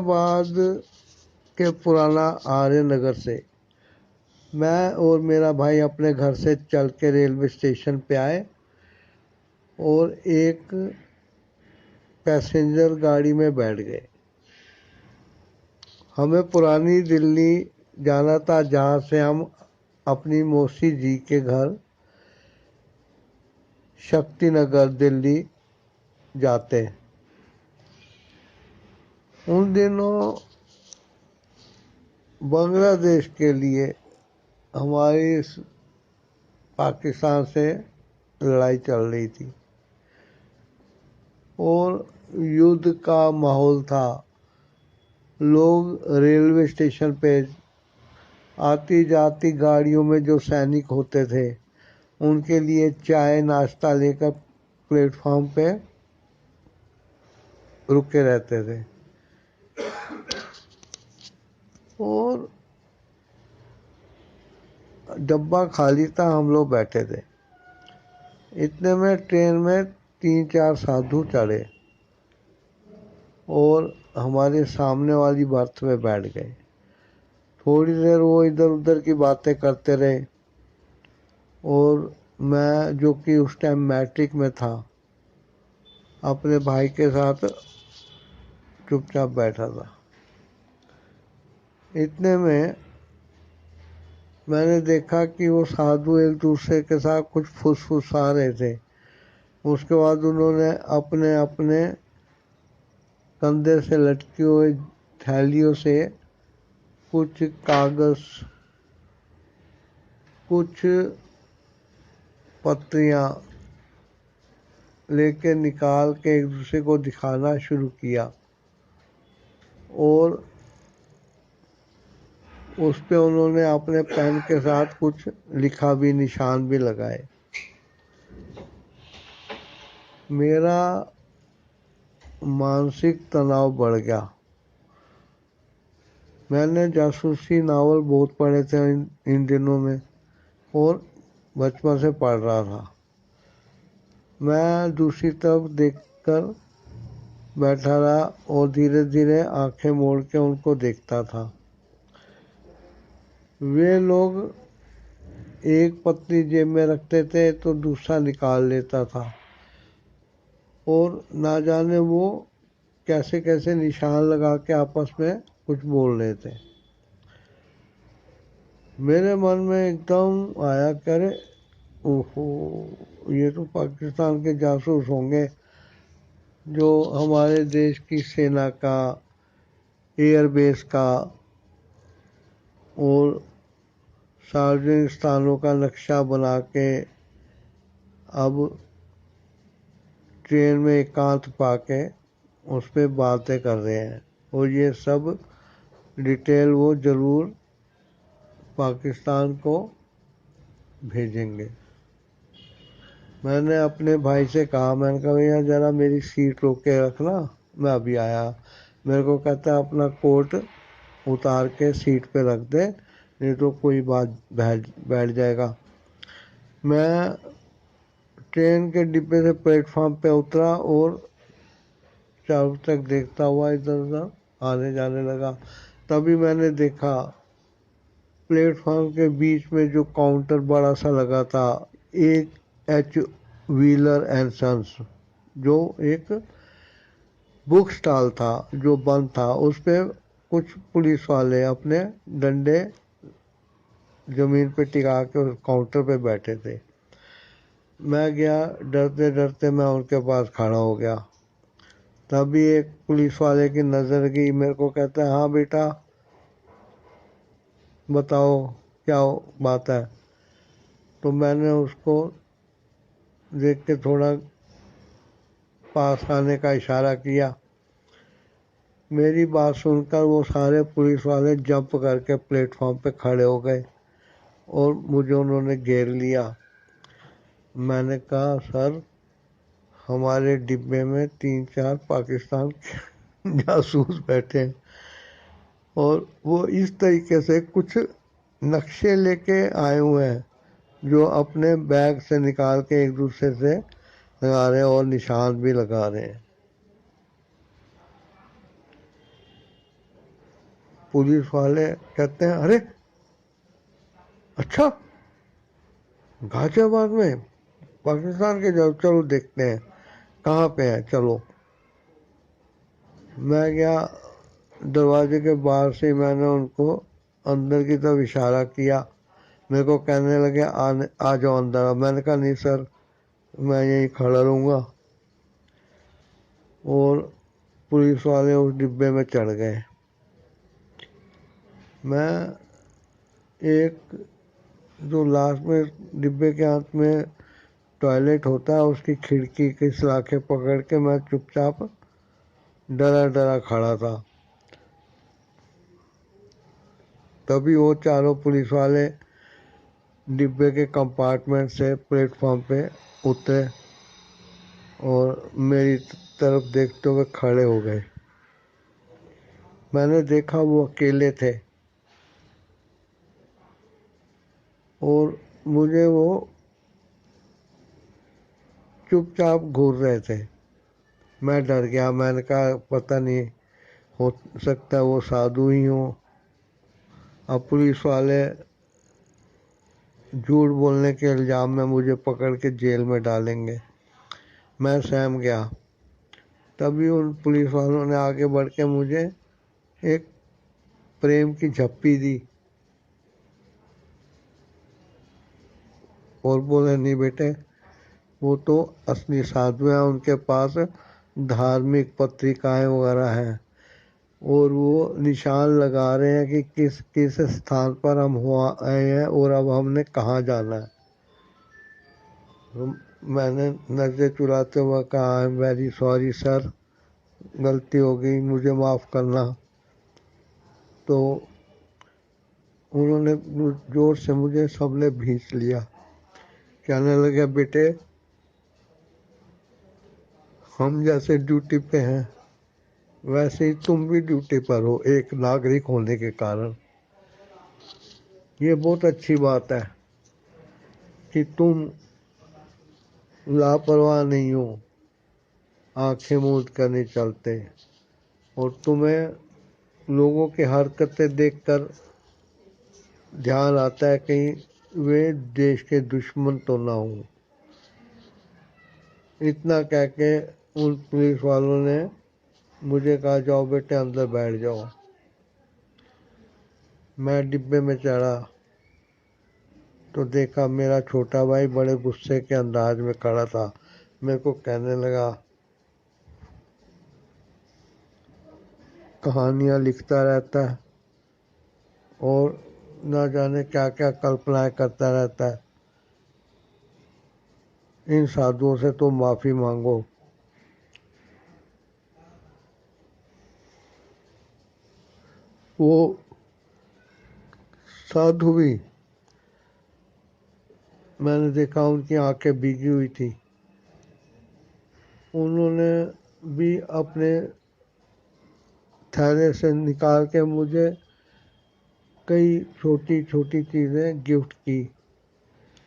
बाद के पुराना आर्य नगर से मैं और मेरा भाई अपने घर से चल के रेलवे स्टेशन पे आए और एक पैसेंजर गाड़ी में बैठ गए। हमें पुरानी दिल्ली जाना था, जहाँ से हम अपनी मौसी जी के घर शक्ति नगर दिल्ली जाते। उन दिनों बांग्लादेश के लिए हमारी पाकिस्तान से लड़ाई चल रही थी और युद्ध का माहौल था। लोग रेलवे स्टेशन पे आती जाती गाड़ियों में जो सैनिक होते थे उनके लिए चाय नाश्ता लेकर प्लेटफॉर्म पे रुके रहते थे और डब्बा खाली था, हम लोग बैठे थे। इतने में ट्रेन में 3-4 साधु चढ़े और हमारे सामने वाली बर्थ में बैठ गए। थोड़ी देर वो इधर उधर की बातें करते रहे और मैं, जो कि उस टाइम मैट्रिक में था, अपने भाई के साथ चुपचाप बैठा था। इतने में मैंने देखा कि वो साधु एक दूसरे के साथ कुछ फुसफुसा रहे थे। उसके बाद उन्होंने अपने अपने कंधे से लटकी हुई थैलियों से कुछ कागज, कुछ पत्रियां लेके निकाल के एक दूसरे को दिखाना शुरू किया और उस पे उन्होंने अपने पेन के साथ कुछ लिखा भी, निशान भी लगाए। मेरा मानसिक तनाव बढ़ गया। मैंने जासूसी नावल बहुत पढ़े थे इन दिनों में और बचपन से पढ़ रहा था। मैं दूसरी तरफ देखकर बैठा रहा और धीरे धीरे आंखें मोड़ के उनको देखता था। वे लोग एक पत्नी जेब में रखते थे तो दूसरा निकाल लेता था और ना जाने वो कैसे कैसे निशान लगा के आपस में कुछ बोल रहे थे। मेरे मन में एकदम आया, करे ओहो, ये तो पाकिस्तान के जासूस होंगे जो हमारे देश की सेना का, एयरबेस का और सार्वजनिक स्थानों का नक्शा बना के अब ट्रेन में एकांत पाके उस पर बातें कर रहे हैं और ये सब डिटेल वो ज़रूर पाकिस्तान को भेजेंगे। मैंने अपने भाई से कहा, मैंने कहा भैया ज़रा मेरी सीट रोक के रखना, मैं अभी आया। मेरे को कहता है अपना कोट उतार के सीट पे रख दे, नहीं तो कोई बात बैठ जाएगा। मैं ट्रेन के डिब्बे से प्लेटफॉर्म पे उतरा और चारों तक देखता हुआ इधर उधर आने जाने लगा। तभी मैंने देखा प्लेटफॉर्म के बीच में जो काउंटर बड़ा सा लगा था, एक एच व्हीलर एंड सन्स, जो एक बुक स्टॉल था जो बंद था, उस पे कुछ पुलिस वाले अपने डंडे जमीन पे टिका के उस काउंटर पे बैठे थे। मैं गया, डरते डरते मैं उनके पास खड़ा हो गया। तभी एक पुलिस वाले की नज़र गई, मेरे को कहता है, हाँ बेटा बताओ क्या बात है। तो मैंने उसको देख के थोड़ा पास आने का इशारा किया। मेरी बात सुनकर वो सारे पुलिस वाले जंप करके प्लेटफॉर्म पे खड़े हो गए और मुझे उन्होंने घेर लिया। मैंने कहा, सर हमारे डिब्बे में 3-4 पाकिस्तान के जासूस बैठे हैं और वो इस तरीके से कुछ नक्शे लेके आए हुए हैं जो अपने बैग से निकाल के एक दूसरे से लगा रहे हैं और निशान भी लगा रहे हैं। पुलिस वाले कहते हैं, अरे अच्छा, गाजियाबाद में पाकिस्तान के जाओ, चलो देखते हैं कहाँ पे है, चलो। मैं गया, दरवाजे के बाहर से मैंने उनको अंदर की तरफ इशारा किया। मेरे को कहने लगे आ जाओ अंदर। मैंने कहा नहीं सर, मैं यहीं खड़ा रहूँगा। और पुलिस वाले उस डिब्बे में चढ़ गए। मैं एक जो लास्ट में डिब्बे के अंत में टॉयलेट होता है, उसकी खिड़की की सलाखें पकड़ के मैं चुपचाप डरा डरा खड़ा था। तभी वो चारों पुलिस वाले डिब्बे के कंपार्टमेंट से प्लेटफॉर्म पे उतरे और मेरी तरफ देखते हुए खड़े हो गए। मैंने देखा वो अकेले थे और मुझे वो चुपचाप घूर रहे थे। मैं डर गया। मैंने कहा पता नहीं, हो सकता है वो साधु ही हो। अब पुलिस वाले झूठ बोलने के इल्ज़ाम में मुझे पकड़ के जेल में डालेंगे। मैं सहम गया। तभी उन पुलिस वालों ने आगे बढ़ के मुझे एक प्रेम की झप्पी दी और बोले, नहीं बेटे, वो तो असली साधु हैं, उनके पास धार्मिक पत्रिकाएं वगैरह हैं और वो निशान लगा रहे हैं कि किस किस स्थान पर हम हुआ आए हैं और अब हमने कहाँ जाना है। तो मैंने नजरें चुराते हुए कहा, I am very sorry sir, गलती हो गई, मुझे माफ़ करना। तो उन्होंने जोर से मुझे सबने भींच लिया। कहने लगे, बेटे, हम जैसे ड्यूटी पे हैं वैसे ही तुम भी ड्यूटी पर हो, एक नागरिक होने के कारण। ये बहुत अच्छी बात है कि तुम लापरवाह नहीं हो, आंखें मूंद कर नहीं चलते और तुम्हें लोगों की हरकतें देखकर ध्यान आता है कहीं वे देश के दुश्मन तो ना हो। इतना कह के उन पुलिस वालों ने मुझे कहा, जाओ बेटे अंदर बैठ जाओ। मैं डिब्बे में चढ़ा तो देखा मेरा छोटा भाई बड़े गुस्से के अंदाज में खड़ा था। मेरे को कहने लगा, कहानियाँ लिखता रहता है और ना जाने क्या क्या कल्पनाएं करता रहता है, इन साधुओं से तो माफ़ी मांगो। वो साधु भी, मैंने देखा उनकी आंखें भीगी हुई थी। उन्होंने भी अपने थैले से निकाल के मुझे कई छोटी छोटी चीज़ें गिफ्ट की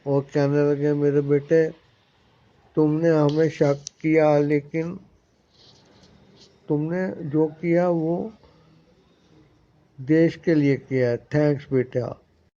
और कहने लगे, मेरे बेटे, तुमने हमें शक किया लेकिन तुमने जो किया वो देश के लिए किया है, थैंक्स बेटा।